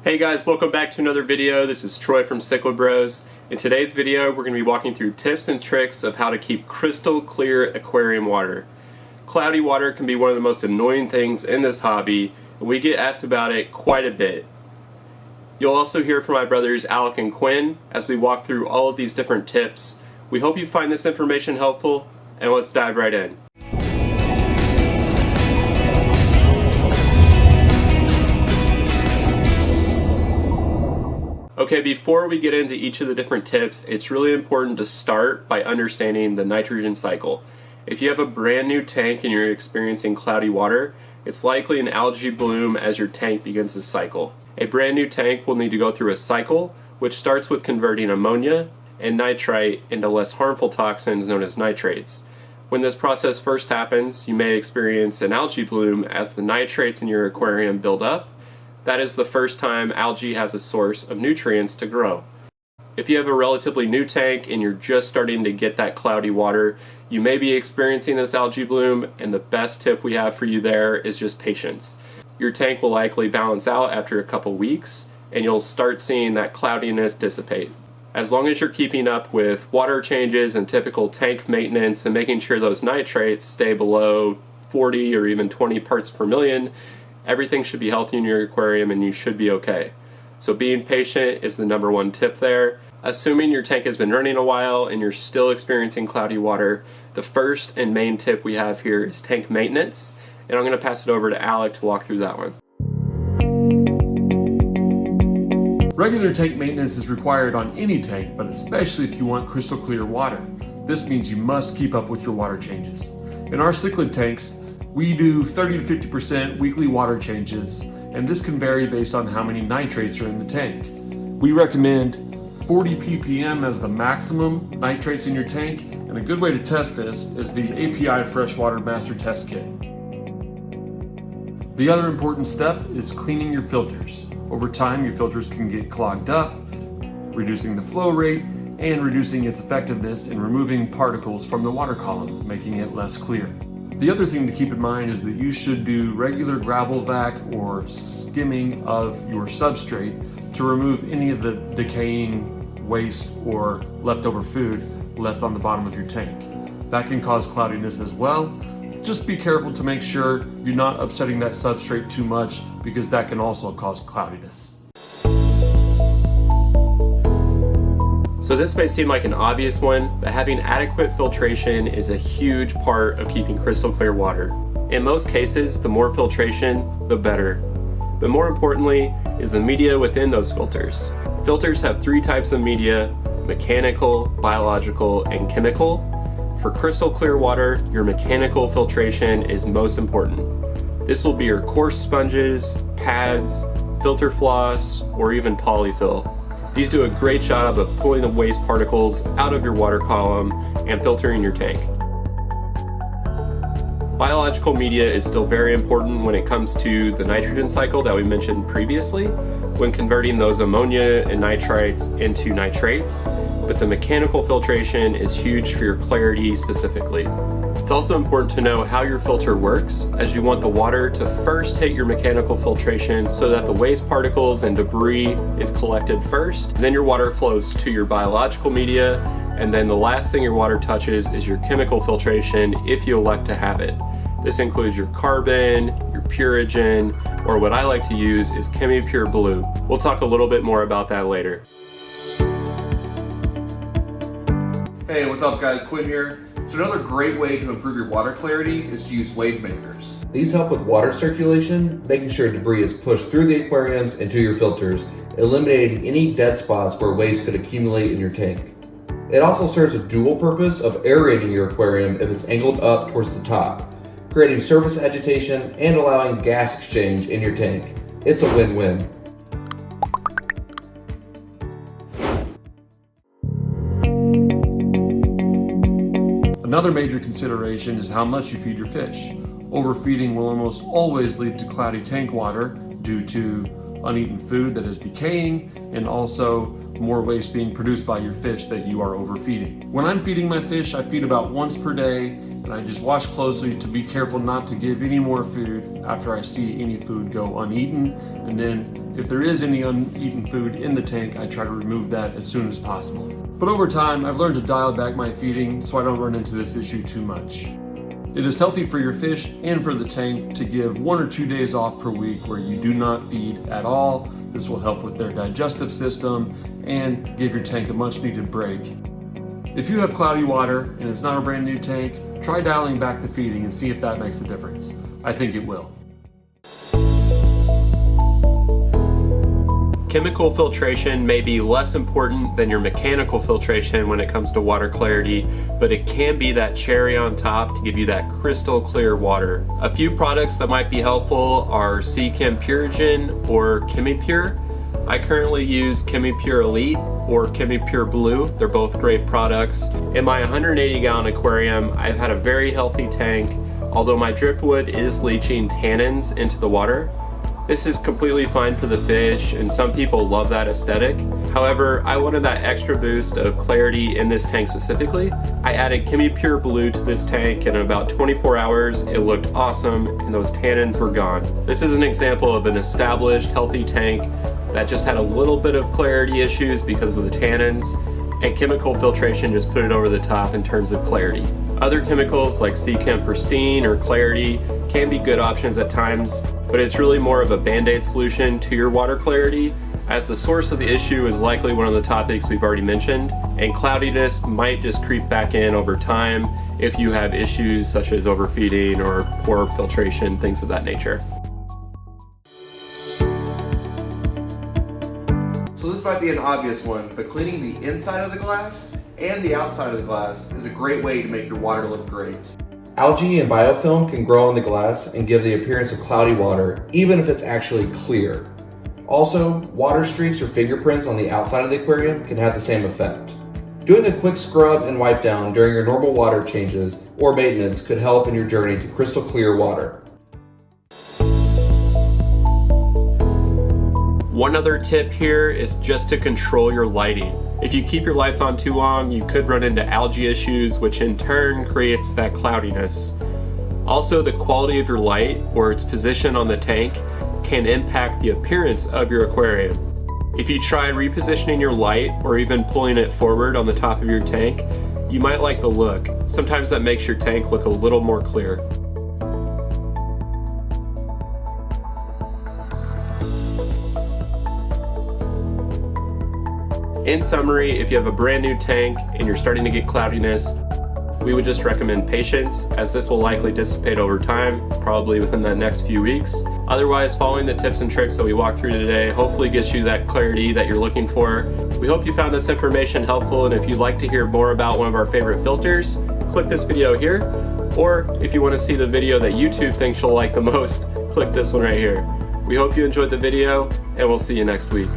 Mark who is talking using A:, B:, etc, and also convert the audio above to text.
A: Hey guys, welcome back to another video. This is Troy from Cichlid Bros. In today's video, we're going to be walking through tips and tricks of how to keep crystal clear aquarium water. Cloudy water can be one of the most annoying things in this hobby, and we get asked about it quite a bit. You'll also hear from my brothers Alec and Quinn as we walk through all of these different tips. We hope you find this information helpful, and let's dive right in. Okay, before we get into each of the different tips, it's really important to start by understanding the nitrogen cycle. If you have a brand new tank and you're experiencing cloudy water, it's likely an algae bloom as your tank begins to cycle. A brand new tank will need to go through a cycle, which starts with converting ammonia and nitrite into less harmful toxins known as nitrates. When this process first happens, you may experience an algae bloom as the nitrates in your aquarium build up. That is the first time algae has a source of nutrients to grow. If you have a relatively new tank and you're just starting to get that cloudy water, you may be experiencing this algae bloom, and the best tip we have for you there is just patience. Your tank will likely balance out after a couple weeks, and you'll start seeing that cloudiness dissipate. As long as you're keeping up with water changes and typical tank maintenance and making sure those nitrates stay below 40 or even 20 parts per million, everything should be healthy in your aquarium and you should be okay. So being patient is the number one tip there. Assuming your tank has been running a while and you're still experiencing cloudy water, the first and main tip we have here is tank maintenance, and I'm going to pass it over to Alec to walk through that one.
B: Regular tank maintenance is required on any tank, but especially if you want crystal clear water. This means you must keep up with your water changes. In our cichlid tanks, we do 30 to 50% weekly water changes, and this can vary based on how many nitrates are in the tank. We recommend 40 ppm as the maximum nitrates in your tank, and a good way to test this is the API Freshwater Master Test Kit. The other important step is cleaning your filters. Over time, your filters can get clogged up, reducing the flow rate and reducing its effectiveness in removing particles from the water column, making it less clear. The other thing to keep in mind is that you should do regular gravel vac or skimming of your substrate to remove any of the decaying waste or leftover food left on the bottom of your tank. That can cause cloudiness as well. Just be careful to make sure you're not upsetting that substrate too much, because that can also cause cloudiness.
A: So this may seem like an obvious one, but having adequate filtration is a huge part of keeping crystal clear water. In most cases, the more filtration, the better. But more importantly is the media within those filters. Filters have three types of media: mechanical, biological, and chemical. For crystal clear water, your mechanical filtration is most important. This will be your coarse sponges, pads, filter floss, or even polyfill. These do a great job of pulling the waste particles out of your water column and filtering your tank. Biological media is still very important when it comes to the nitrogen cycle that we mentioned previously, when converting those ammonia and nitrites into nitrates, but the mechanical filtration is huge for your clarity specifically. It's also important to know how your filter works, as you want the water to first hit your mechanical filtration so that the waste particles and debris is collected first, then your water flows to your biological media, and then the last thing your water touches is your chemical filtration if you elect to have it. This includes your carbon, your Purigen, or what I like to use is ChemiPure Blue. We'll talk a little bit more about that later.
C: Hey, what's up guys, Quinn here. So another great way to improve your water clarity is to use Wavemakers. These help with water circulation, making sure debris is pushed through the aquariums and to your filters, eliminating any dead spots where waste could accumulate in your tank. It also serves a dual purpose of aerating your aquarium if it's angled up towards the top, creating surface agitation and allowing gas exchange in your tank. It's a win-win.
B: Another major consideration is how much you feed your fish. Overfeeding will almost always lead to cloudy tank water due to uneaten food that is decaying and also more waste being produced by your fish that you are overfeeding. When I'm feeding my fish, I feed about once per day, and I just watch closely to be careful not to give any more food after I see any food go uneaten. And then If there is any uneaten food in the tank, I try to remove that as soon as possible. But over time, I've learned to dial back my feeding so I don't run into this issue too much. It is healthy for your fish and for the tank to give 1 or 2 days off per week where you do not feed at all. This will help with their digestive system and give your tank a much needed break. If you have cloudy water and it's not a brand new tank, try dialing back the feeding and see if that makes a difference. I think it will.
A: Chemical filtration may be less important than your mechanical filtration when it comes to water clarity, but it can be that cherry on top to give you that crystal clear water. A few products that might be helpful are Seachem Purigen or ChemiPure. I currently use ChemiPure Elite or ChemiPure Blue. They're both great products. In my 180-gallon aquarium, I've had a very healthy tank, although my driftwood is leaching tannins into the water. This is completely fine for the fish, and some people love that aesthetic. However, I wanted that extra boost of clarity in this tank specifically. I added ChemiPure Blue to this tank, and in about 24 hours, it looked awesome, and those tannins were gone. This is an example of an established, healthy tank that just had a little bit of clarity issues because of the tannins, and chemical filtration just put it over the top in terms of clarity. Other chemicals like Seachem Pristine or Clarity can be good options at times, but it's really more of a band-aid solution to your water clarity, as the source of the issue is likely one of the topics we've already mentioned, and cloudiness might just creep back in over time if you have issues such as overfeeding or poor filtration, things of that nature.
C: So this might be an obvious one, but cleaning the inside of the glass and the outside of the glass is a great way to make your water look great. Algae and biofilm can grow on the glass and give the appearance of cloudy water, even if it's actually clear. Also, water streaks or fingerprints on the outside of the aquarium can have the same effect. Doing a quick scrub and wipe down during your normal water changes or maintenance could help in your journey to crystal clear water.
A: One other tip here is just to control your lighting. If you keep your lights on too long, you could run into algae issues, which in turn creates that cloudiness. Also, the quality of your light or its position on the tank can impact the appearance of your aquarium. If you try repositioning your light or even pulling it forward on the top of your tank, you might like the look. Sometimes that makes your tank look a little more clear. In summary, if you have a brand new tank and you're starting to get cloudiness, we would just recommend patience, as this will likely dissipate over time, probably within the next few weeks. Otherwise, following the tips and tricks that we walked through today hopefully gets you that clarity that you're looking for. We hope you found this information helpful, and if you'd like to hear more about one of our favorite filters, click this video here. Or if you want to see the video that YouTube thinks you'll like the most, click this one right here. We hope you enjoyed the video, and we'll see you next week.